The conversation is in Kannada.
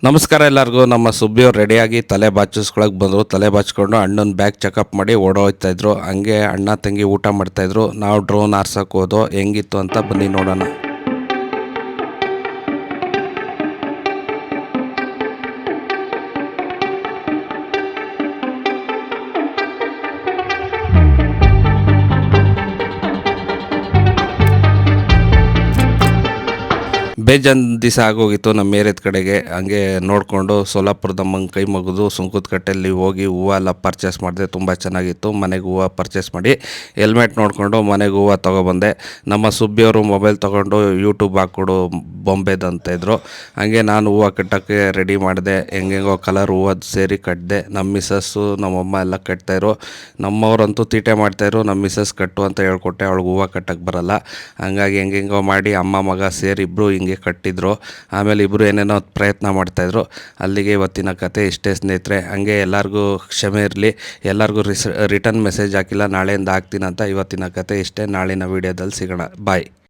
ನಮಸ್ಕಾರ ಎಲ್ಲರಿಗೂ. ನಮ್ಮ ಸುಬ್ಬಿಯವ್ರು ರೆಡಿಯಾಗಿ ತಲೆ ಬಾಚಿಸ್ಕೊಳಕ್ಕೆ ಬಂದರು. ತಲೆ ಬಾಚ್ಕೊಂಡು ಅಣ್ಣನ ಬ್ಯಾಗ್ ಚೆಕಪ್ ಮಾಡಿ ಓಡೋಗ್ತಾಯಿದ್ರು. ಹಂಗೆ ಅಣ್ಣ ತಂಗಿ ಊಟ ಮಾಡ್ತಾಯಿದ್ರು. ನಾವು ಡ್ರೋನ್ ಆರ್ಸೋಕೆ ಹೋದೋ. ಹೆಂಗಿತ್ತು ಅಂತ ಬನ್ನಿ ನೋಡೋಣ. ಬೇಜಾನ್ ದಿವಸ ಆಗೋಗಿತ್ತು ನಮ್ಮ ಏರಿಯಾದ ಕಡೆಗೆ. ಹಂಗೆ ನೋಡಿಕೊಂಡು ಸೋಲಾಪುರದಮ್ಮಂಗೆ ಕೈ ಮುಗಿದು ಸುಂಕದ ಕಟ್ಟೆಯಲ್ಲಿ ಹೋಗಿ ಹೂವು ಎಲ್ಲ ಪರ್ಚೇಸ್ ಮಾಡಿದೆ. ತುಂಬ ಚೆನ್ನಾಗಿತ್ತು. ಮನೆಗೆ ಹೂವು ಪರ್ಚೇಸ್ ಮಾಡಿ ಹೆಲ್ಮೆಟ್ ನೋಡಿಕೊಂಡು ಮನೆಗೆ ಹೂವು ತೊಗೊಬಂದೆ. ನಮ್ಮ ಸುಬ್ಬಿಯವರು ಮೊಬೈಲ್ ತೊಗೊಂಡು ಯೂಟ್ಯೂಬ್ ಹಾಕ್ಕೊಡು ಬೊಂಬೆದಂತ ಇದ್ದರು. ಹಾಗೆ ನಾನು ಹೂವು ಕಟ್ಟೋಕ್ಕೆ ರೆಡಿ ಮಾಡಿದೆ. ಹೆಂಗೆಂಗೋ ಕಲರ್ ಹೂವು ಸೇರಿ ಕಟ್ಟಿದೆ. ನಮ್ಮ ಮಿಸ್ಸಸ್ಸು ನಮ್ಮಮ್ಮ ಎಲ್ಲ ಕಟ್ತಾಯಿರು. ನಮ್ಮವರಂತೂ ತೀಟೆ ಮಾಡ್ತಾಯಿರು. ನಮ್ಮ ಮಿಸ್ಸಸ್ ಕಟ್ಟು ಅಂತ ಹೇಳ್ಕೊಟ್ಟೆ. ಅವಳಿಗೆ ಹೂವು ಕಟ್ಟಕ್ಕೆ ಬರಲ್ಲ. ಹಂಗಾಗಿ ಹೆಂಗೆಂಗೋ ಮಾಡಿ ಅಮ್ಮ ಮಗ ಸೇರಿ ಇಬ್ಬರು ಹಿಂಗೆ ಕಟ್ಟಿದ್ರು. ಆಮೇಲೆ ಇಬ್ಬರು ಏನೇನೋ ಪ್ರಯತ್ನ ಮಾಡ್ತಾಯಿದ್ರು. ಅಲ್ಲಿಗೆ ಇವತ್ತಿನ ಕತೆ ಇಷ್ಟೇ ಸ್ನೇಹಿತರೆ. ಹಂಗೆ ಎಲ್ಲರಿಗೂ ಕ್ಷಮೆ ಇರಲಿ. ಎಲ್ಲರಿಗೂ ರಿಟರ್ನ್ ಮೆಸೇಜ್ ಹಾಕಿಲ್ಲ, ನಾಳೆಯಿಂದ ಹಾಕ್ತೀನಂತ. ಇವತ್ತಿನ ಕತೆ ಇಷ್ಟೇ. ನಾಳಿನ ವೀಡಿಯೋದಲ್ಲಿ ಸಿಗೋಣ. ಬಾಯ್.